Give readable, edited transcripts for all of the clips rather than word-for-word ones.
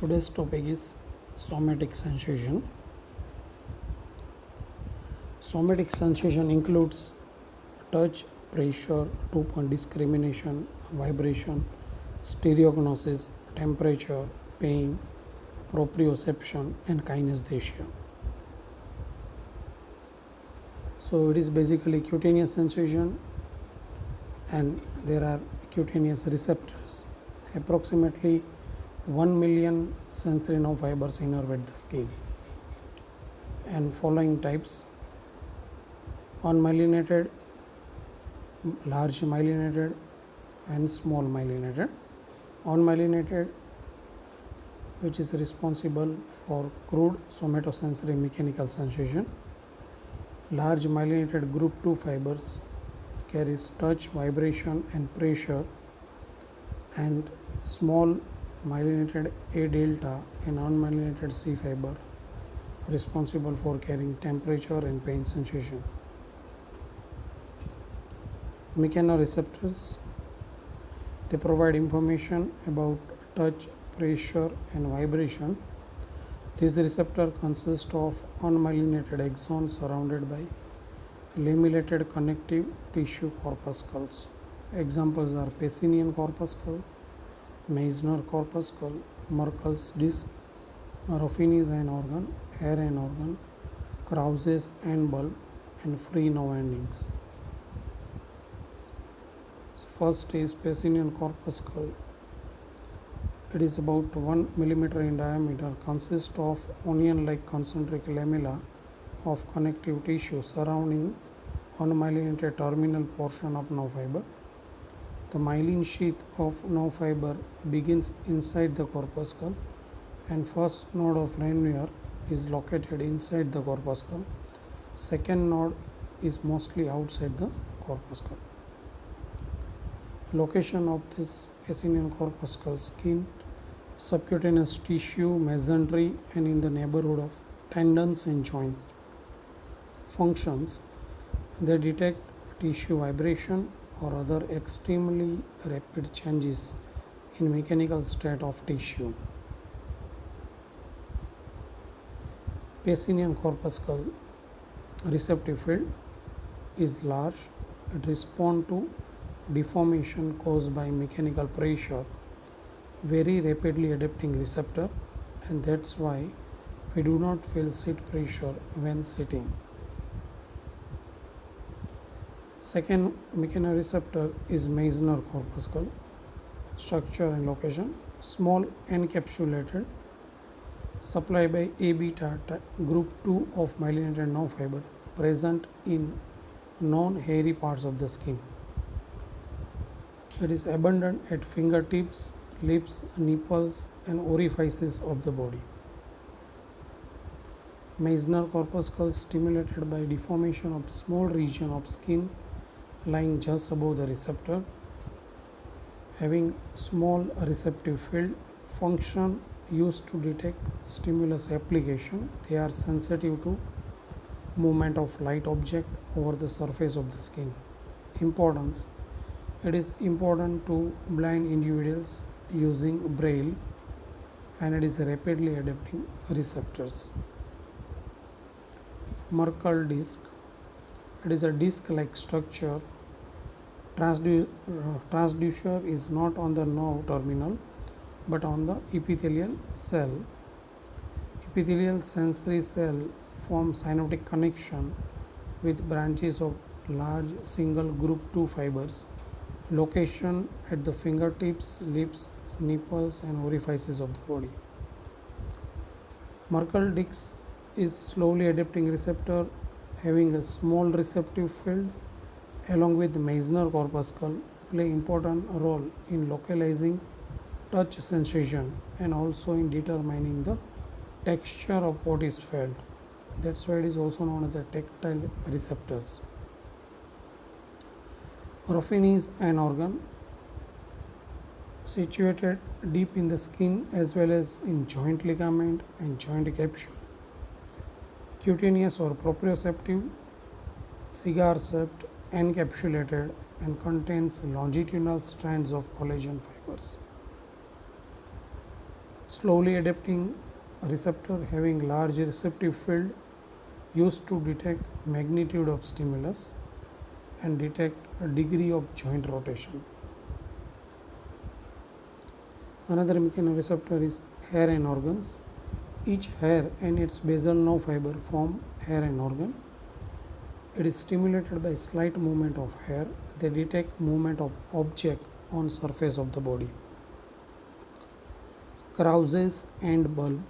Today's topic is somatic sensation. Somatic sensation includes touch, pressure, two-point discrimination, vibration, stereognosis, temperature, pain, proprioception, and kinesthesia. So it is basically cutaneous sensation, and there are cutaneous receptors. Approximately 1 million sensory nerve fibers innervate the skin. And following types: unmyelinated, large myelinated, and small myelinated. Unmyelinated, which is responsible for crude somatosensory mechanical sensation. Large myelinated group 2 fibers carries touch, vibration, and pressure, and small myelinated A delta and unmyelinated C fiber responsible for carrying temperature and pain sensation. Mechanoreceptors, they provide information about touch, pressure, and vibration. This receptor consists of unmyelinated axons surrounded by lamellated connective tissue corpuscles. Examples are Pacinian corpuscle, Meissner corpuscle, Merkel's disc, Ruffini's end organ, hair end organ, Krause's end bulb, and free nerve endings. So first is Pacinian corpuscle. It is about 1 millimeter in diameter, consists of onion-like concentric lamella of connective tissue surrounding unmyelinated terminal portion of nerve fiber. The myelin sheath of nerve fiber begins inside the corpuscle, and first node of Ranvier is located inside the corpuscle. Second node is mostly outside the corpuscle. Location of this Pacinian corpuscle: skin, subcutaneous tissue, mesentery, and in the neighborhood of tendons and joints. Functions: they detect tissue vibration or other extremely rapid changes in mechanical state of tissue. Pacinian corpuscle receptive field is large. It responds to deformation caused by mechanical pressure, very rapidly adapting receptor, and that's why we do not feel seat pressure when sitting. Second mechanoreceptor is Meissner corpuscle. Structure and location: small encapsulated, supplied by A beta group 2 of myelinated nerve fiber, present in non-hairy parts of the skin. It is abundant at fingertips, lips, nipples, and orifices of the body. Meissner corpuscle stimulated by deformation of small region of skin lying just above the receptor, having small receptive field. Function: used to detect stimulus application. They are sensitive to movement of light object over the surface of the skin. Importance: it is important to blind individuals using braille, and it is rapidly adapting receptors. Merkel disc: it is a disc-like structure. Transducer is not on the nerve terminal but on the epithelial cell. Epithelial sensory cell form synaptic connection with branches of large single group 2 fibers. Location: at the fingertips, lips, nipples, and orifices of the body. Merkel disc is slowly adapting receptor having a small receptive field. Along with Meissner corpuscle, play important role in localizing touch sensation and also in determining the texture of what is felt. That's why it is also known as a tactile receptors. Ruffini's end organ, situated deep in the skin as well as in joint ligament and joint capsule. Cutaneous or proprioceptive, cigar shaped, encapsulated, and contains longitudinal strands of collagen fibers. slowly adapting receptor having large receptive field used to detect magnitude of stimulus and detect a degree of joint rotation. Another mechanoreceptor is hair and organs. Each hair and its basal nerve fiber form hair and organ. It is stimulated by slight movement of hair. They detect movement of object on surface of the body. Krause's and bulb.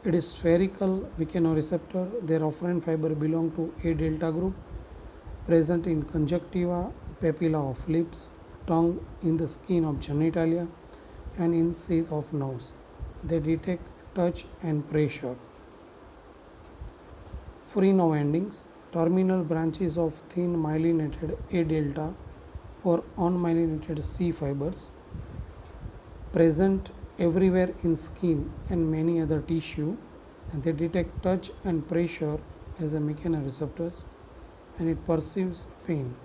It is spherical mechanoreceptor. Their afferent fiber belong to A delta group, present in conjunctiva, papilla of lips, tongue, in the skin of genitalia, and in sheath of nose. They detect touch and pressure. Free nerve endings, terminal branches of thin myelinated A delta or unmyelinated C fibers, present everywhere in skin and many other tissue, and they detect touch and pressure as a mechanoreceptors, and it perceives pain.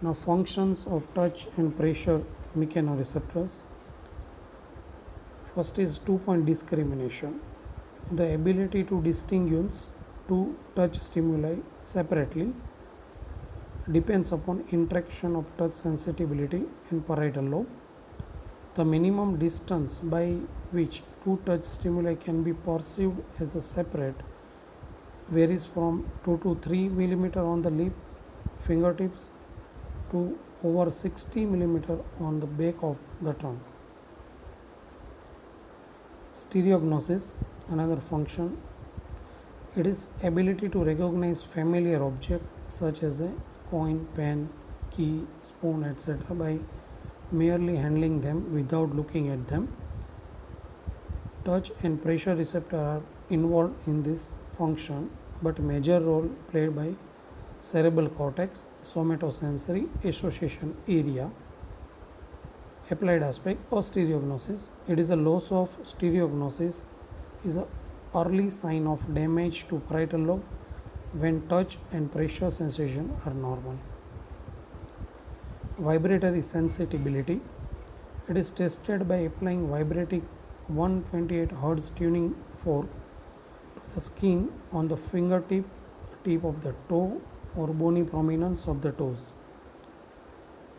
Now, functions of touch and pressure mechanoreceptors. First is 2-point discrimination. The ability to distinguish two touch stimuli separately depends upon interaction of touch sensitivity and parietal lobe. The minimum distance by which two touch stimuli can be perceived as a separate varies from 2 to 3 mm on the lip, fingertips to over 60 mm on the back of the trunk. Stereognosis, another function, it is ability to recognize familiar objects such as a coin, pen, key, spoon, etc. by merely handling them without looking at them. Touch and pressure receptor are involved in this function, but major role played by cerebral cortex, somatosensory association area. Applied aspect or stereognosis. It is a loss of stereognosis is an early sign of damage to parietal lobe when touch and pressure sensation are normal. Vibratory sensitivity. It is tested by applying vibrating 128 Hz tuning fork to the skin on the fingertip, tip of the toe or bony prominence of the toes.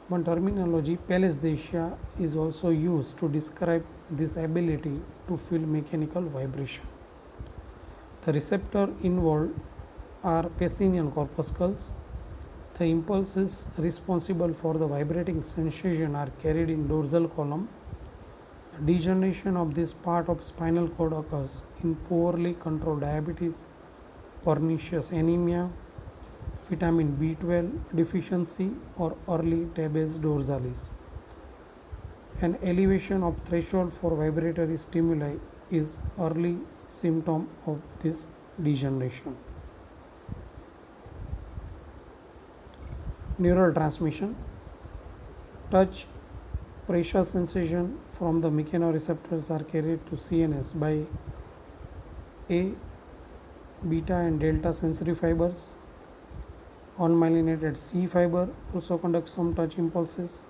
One terminology, paresthesia, is also used to describe this ability to feel mechanical vibration. The receptor involved are Pacinian corpuscles. The impulses responsible for the vibrating sensation are carried in dorsal column. Degeneration of this part of spinal cord occurs in poorly controlled diabetes, pernicious anemia, vitamin B12 deficiency, or early tabes dorsalis. An elevation of threshold for vibratory stimuli is early symptom of this degeneration. Neural transmission. Touch, pressure sensation from the mechanoreceptors are carried to CNS by A, beta and delta sensory fibers. Unmyelinated C fiber also conducts some touch impulses.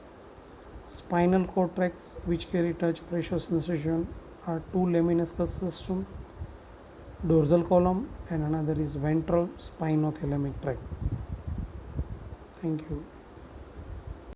Spinal cord tracts which carry touch pressure sensation are two lemniscus system, dorsal column, and another is ventral spinothalamic tract. Thank you.